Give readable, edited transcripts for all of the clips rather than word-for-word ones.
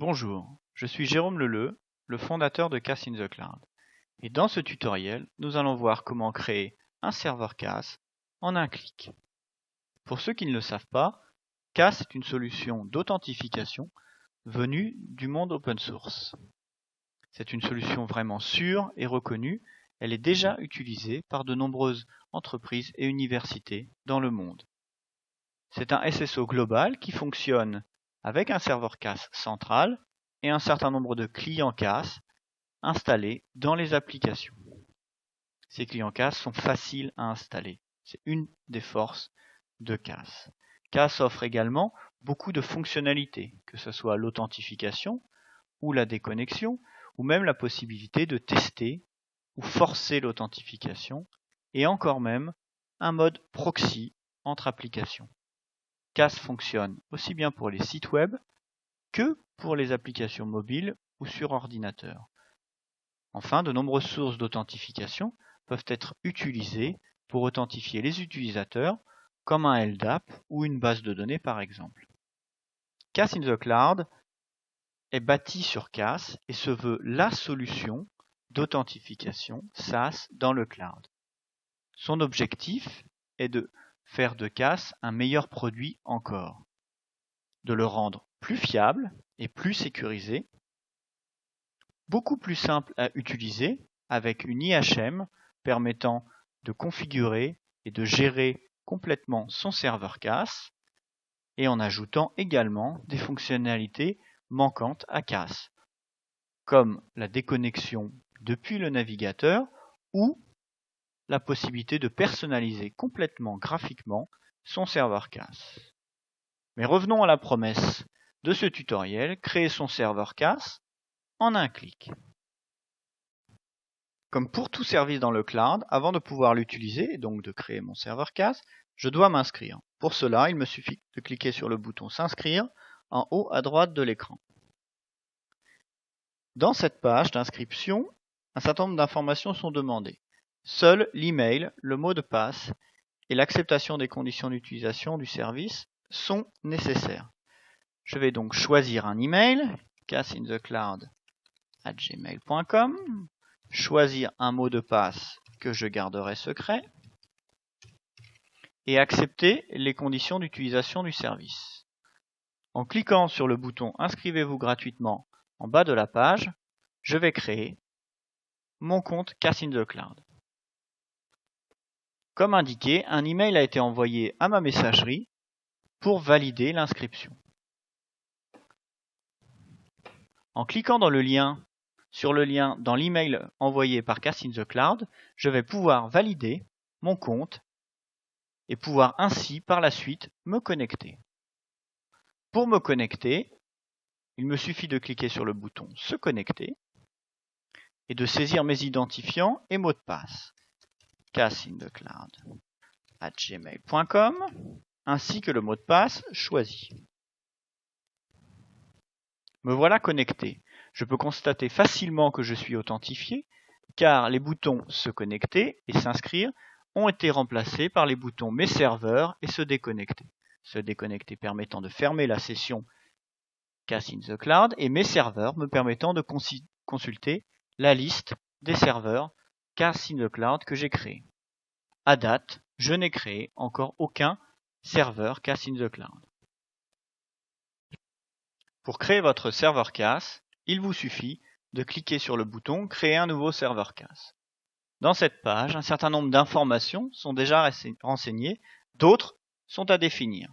Bonjour, je suis Jérôme Leleu, le fondateur de CAS in the Cloud. Et dans ce tutoriel, nous allons voir comment créer un serveur CAS en un clic. Pour ceux qui ne le savent pas, CAS est une solution d'authentification venue du monde open source. C'est une solution vraiment sûre et reconnue. Elle est déjà utilisée par de nombreuses entreprises et universités dans le monde. C'est un SSO global qui fonctionne avec un serveur CAS central et un certain nombre de clients CAS installés dans les applications. Ces clients CAS sont faciles à installer. C'est une des forces de CAS. CAS offre également beaucoup de fonctionnalités, que ce soit l'authentification ou la déconnexion, ou même la possibilité de tester ou forcer l'authentification, et encore même un mode proxy entre applications. CAS fonctionne aussi bien pour les sites web que pour les applications mobiles ou sur ordinateur. Enfin, de nombreuses sources d'authentification peuvent être utilisées pour authentifier les utilisateurs, comme un LDAP ou une base de données par exemple. CAS in the Cloud est bâti sur CAS et se veut la solution d'authentification SaaS dans le cloud. Son objectif est de faire de CAS un meilleur produit encore, de le rendre plus fiable et plus sécurisé, beaucoup plus simple à utiliser avec une IHM permettant de configurer et de gérer complètement son serveur CAS et en ajoutant également des fonctionnalités manquantes à CAS, comme la déconnexion depuis le navigateur ou la possibilité de personnaliser complètement graphiquement son serveur CAS. Mais revenons à la promesse de ce tutoriel, créer son serveur CAS en un clic. Comme pour tout service dans le cloud, avant de pouvoir l'utiliser et donc de créer mon serveur CAS, je dois m'inscrire. Pour cela, il me suffit de cliquer sur le bouton s'inscrire en haut à droite de l'écran. Dans cette page d'inscription, un certain nombre d'informations sont demandées. Seul l'email, le mot de passe et l'acceptation des conditions d'utilisation du service sont nécessaires. Je vais donc choisir un email, casinthecloud@gmail.com, choisir un mot de passe que je garderai secret et accepter les conditions d'utilisation du service. En cliquant sur le bouton Inscrivez-vous gratuitement en bas de la page, je vais créer mon compte CAS in the Cloud. Comme indiqué, un email a été envoyé à ma messagerie pour valider l'inscription. En cliquant sur le lien dans l'email envoyé par CAS in the Cloud, je vais pouvoir valider mon compte et pouvoir ainsi par la suite me connecter. Pour me connecter, il me suffit de cliquer sur le bouton Se connecter et de saisir mes identifiants et mots de passe casinthecloud@gmail.com ainsi que le mot de passe choisi. Me voilà connecté. Je peux constater facilement que je suis authentifié car les boutons Se connecter et S'inscrire ont été remplacés par les boutons Mes serveurs et Se déconnecter. Se déconnecter permettant de fermer la session CAS in the Cloud et Mes serveurs me permettant de consulter la liste des serveurs CAS in the Cloud que j'ai créés. À date, je n'ai créé encore aucun serveur CAS in the Cloud. Pour créer votre serveur CAS, il vous suffit de cliquer sur le bouton Créer un nouveau serveur CAS. Dans cette page, un certain nombre d'informations sont déjà renseignées, d'autres sont à définir.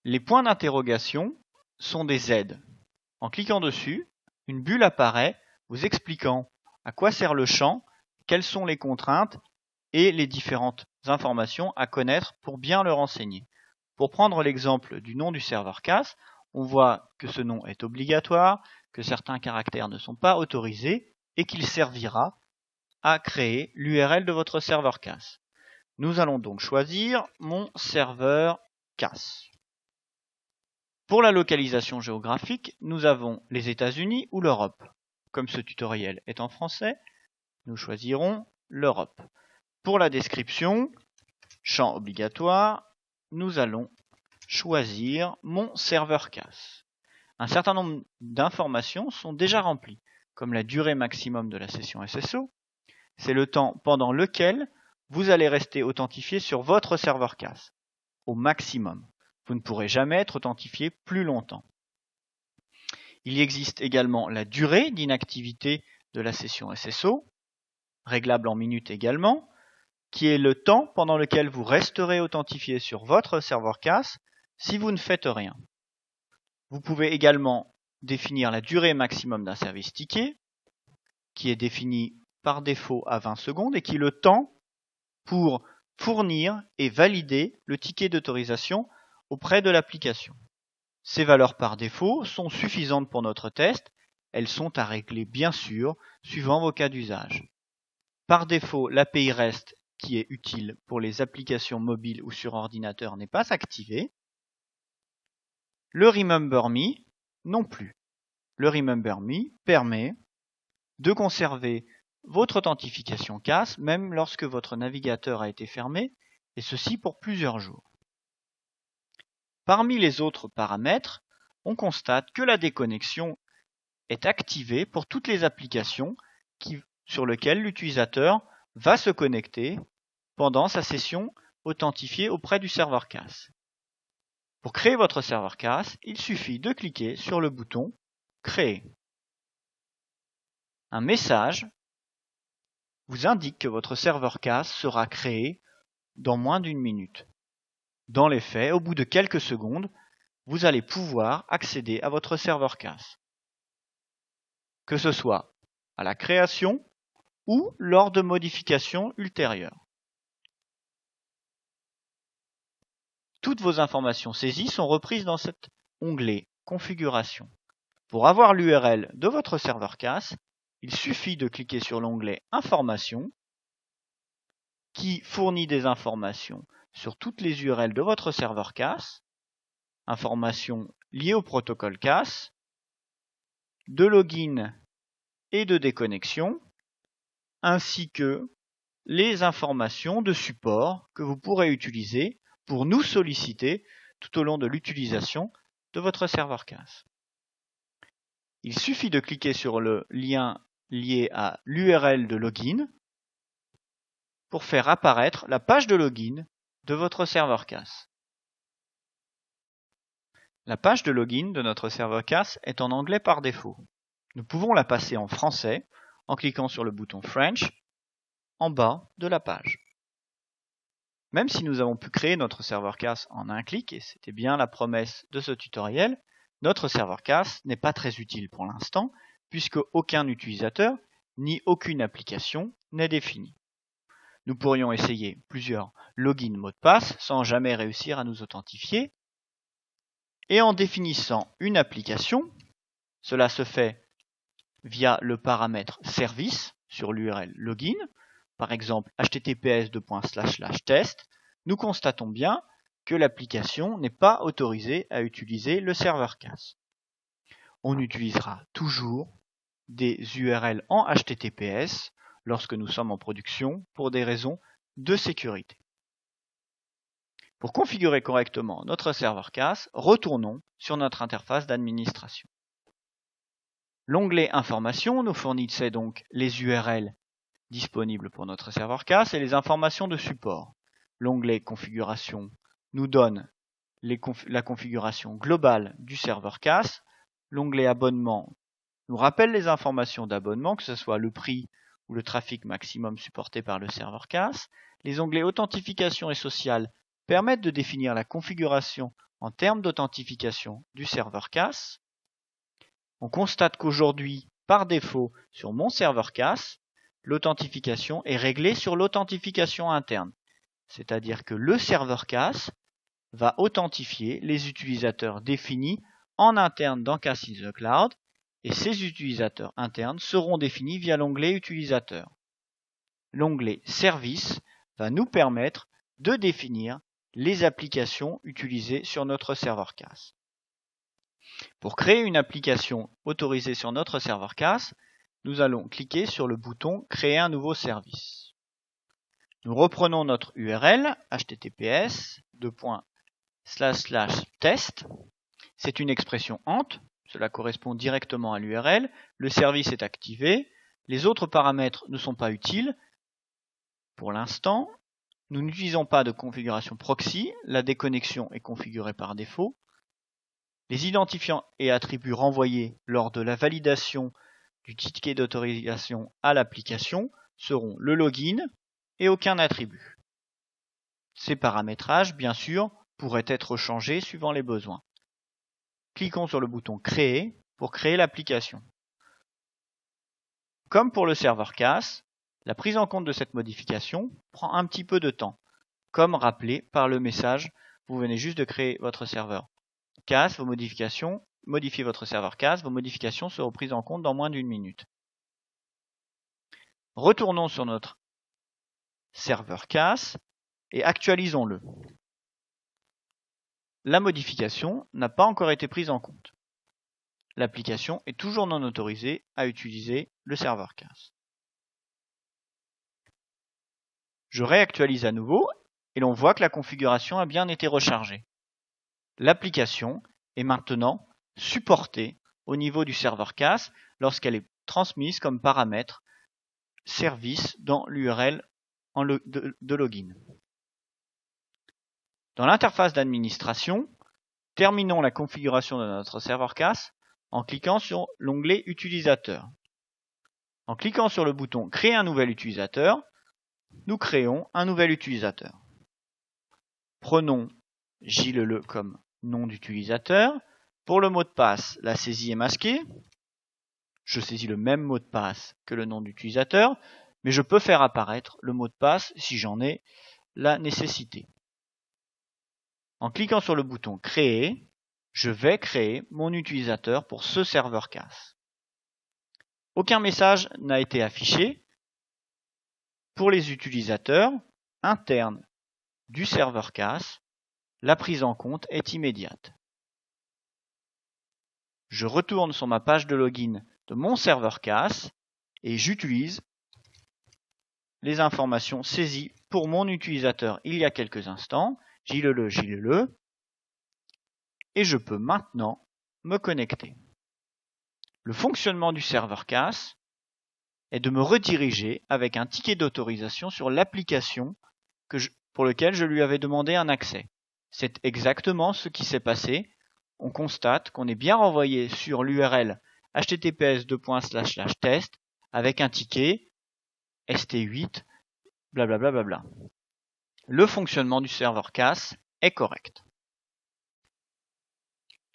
Les points d'interrogation sont des aides. En cliquant dessus, une bulle apparaît vous expliquant à quoi sert le champ, quelles sont les contraintes et les différentes informations à connaître pour bien le renseigner. Pour prendre l'exemple du nom du serveur CAS, on voit que ce nom est obligatoire, que certains caractères ne sont pas autorisés et qu'il servira à créer l'URL de votre serveur CAS. Nous allons donc choisir mon serveur CAS. Pour la localisation géographique, nous avons les États-Unis ou l'Europe. Comme ce tutoriel est en français, nous choisirons l'Europe. Pour la description, champ obligatoire, nous allons choisir mon serveur CAS. Un certain nombre d'informations sont déjà remplies, comme la durée maximum de la session SSO. C'est le temps pendant lequel vous allez rester authentifié sur votre serveur CAS, au maximum. Vous ne pourrez jamais être authentifié plus longtemps. Il existe également la durée d'inactivité de la session SSO, réglable en minutes également, qui est le temps pendant lequel vous resterez authentifié sur votre serveur CAS si vous ne faites rien. Vous pouvez également définir la durée maximum d'un service ticket, qui est défini par défaut à 20 secondes et qui est le temps pour fournir et valider le ticket d'autorisation auprès de l'application. Ces valeurs par défaut sont suffisantes pour notre test. Elles sont à régler bien sûr, suivant vos cas d'usage. Par défaut, l'API REST qui est utile pour les applications mobiles ou sur ordinateur n'est pas activé. Le Remember Me non plus. Le Remember Me permet de conserver votre authentification CAS même lorsque votre navigateur a été fermé, et ceci pour plusieurs jours. Parmi les autres paramètres, on constate que la déconnexion est activée pour toutes les applications sur lesquelles l'utilisateur va se connecter pendant sa session authentifiée auprès du serveur CAS. Pour créer votre serveur CAS, il suffit de cliquer sur le bouton « Créer ». Un message vous indique que votre serveur CAS sera créé dans moins d'une minute. Dans les faits, au bout de quelques secondes, vous allez pouvoir accéder à votre serveur CAS, que ce soit à la création ou lors de modifications ultérieures. Toutes vos informations saisies sont reprises dans cet onglet « Configuration ». Pour avoir l'URL de votre serveur CAS, il suffit de cliquer sur l'onglet « Informations » qui fournit des informations sur toutes les URL de votre serveur CAS, informations liées au protocole CAS, de login et de déconnexion, ainsi que les informations de support que vous pourrez utiliser pour nous solliciter tout au long de l'utilisation de votre serveur CAS. Il suffit de cliquer sur le lien lié à l'URL de login pour faire apparaître la page de login de votre serveur CAS. La page de login de notre serveur CAS est en anglais par défaut. Nous pouvons la passer en français en cliquant sur le bouton French en bas de la page. Même si nous avons pu créer notre serveur CAS en un clic, et c'était bien la promesse de ce tutoriel, notre serveur CAS n'est pas très utile pour l'instant, puisque aucun utilisateur ni aucune application n'est défini. Nous pourrions essayer plusieurs logins mots de passe sans jamais réussir à nous authentifier. Et en définissant une application, cela se fait via le paramètre service sur l'URL login, par exemple https://test, nous constatons bien que l'application n'est pas autorisée à utiliser le serveur CAS. On utilisera toujours des URL en HTTPS lorsque nous sommes en production pour des raisons de sécurité. Pour configurer correctement notre serveur CAS, retournons sur notre interface d'administration. L'onglet Informations nous fournissait donc les URL disponibles pour notre serveur CAS et les informations de support. L'onglet Configuration nous donne la configuration globale du serveur CAS. L'onglet Abonnement nous rappelle les informations d'abonnement, que ce soit le prix ou le trafic maximum supporté par le serveur CAS. Les onglets Authentification et Social permettent de définir la configuration en termes d'authentification du serveur CAS. On constate qu'aujourd'hui, par défaut, sur mon serveur CAS, l'authentification est réglée sur l'authentification interne. C'est-à-dire que le serveur CAS va authentifier les utilisateurs définis en interne dans CAS in the Cloud, et ces utilisateurs internes seront définis via l'onglet Utilisateur. L'onglet Service va nous permettre de définir les applications utilisées sur notre serveur CAS. Pour créer une application autorisée sur notre serveur CAS, nous allons cliquer sur le bouton « Créer un nouveau service ». Nous reprenons notre URL https //test. C'est une expression ent, cela correspond directement à l'URL, le service est activé, les autres paramètres ne sont pas utiles. Pour l'instant, nous n'utilisons pas de configuration proxy, la déconnexion est configurée par défaut. Les identifiants et attributs renvoyés lors de la validation du ticket d'autorisation à l'application seront le login et aucun attribut. Ces paramétrages, bien sûr, pourraient être changés suivant les besoins. Cliquons sur le bouton Créer pour créer l'application. Comme pour le serveur CAS, la prise en compte de cette modification prend un petit peu de temps, comme rappelé par le message « Vous venez juste de créer votre serveur CAS, modifiez votre serveur CAS, vos modifications seront prises en compte dans moins d'1 minute. » Retournons sur notre serveur CAS et actualisons-le. La modification n'a pas encore été prise en compte. L'application est toujours non autorisée à utiliser le serveur CAS. Je réactualise à nouveau et l'on voit que la configuration a bien été rechargée. L'application est maintenant supportée au niveau du serveur CAS lorsqu'elle est transmise comme paramètre service dans l'URL de login. Dans l'interface d'administration, terminons la configuration de notre serveur CAS en cliquant sur l'onglet Utilisateur. En cliquant sur le bouton Créer un nouvel utilisateur, nous créons un nouvel utilisateur. Prenons Gilles comme nom d'utilisateur. Pour le mot de passe, la saisie est masquée. Je saisis le même mot de passe que le nom d'utilisateur, mais je peux faire apparaître le mot de passe si j'en ai la nécessité. En cliquant sur le bouton Créer, je vais créer mon utilisateur pour ce serveur CAS. Aucun message n'a été affiché. Pour les utilisateurs internes du serveur CAS, la prise en compte est immédiate. Je retourne sur ma page de login de mon serveur CAS et j'utilise les informations saisies pour mon utilisateur il y a quelques instants, Gilles, et je peux maintenant me connecter. Le fonctionnement du serveur CAS est de me rediriger avec un ticket d'autorisation sur l'application pour laquelle je lui avais demandé un accès. C'est exactement ce qui s'est passé. On constate qu'on est bien renvoyé sur l'URL https://test avec un ticket st8 blablabla. Le fonctionnement du serveur CAS est correct.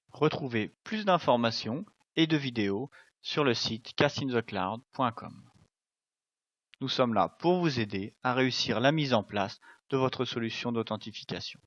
Retrouvez plus d'informations et de vidéos sur le site casinthecloud.com. Nous sommes là pour vous aider à réussir la mise en place de votre solution d'authentification.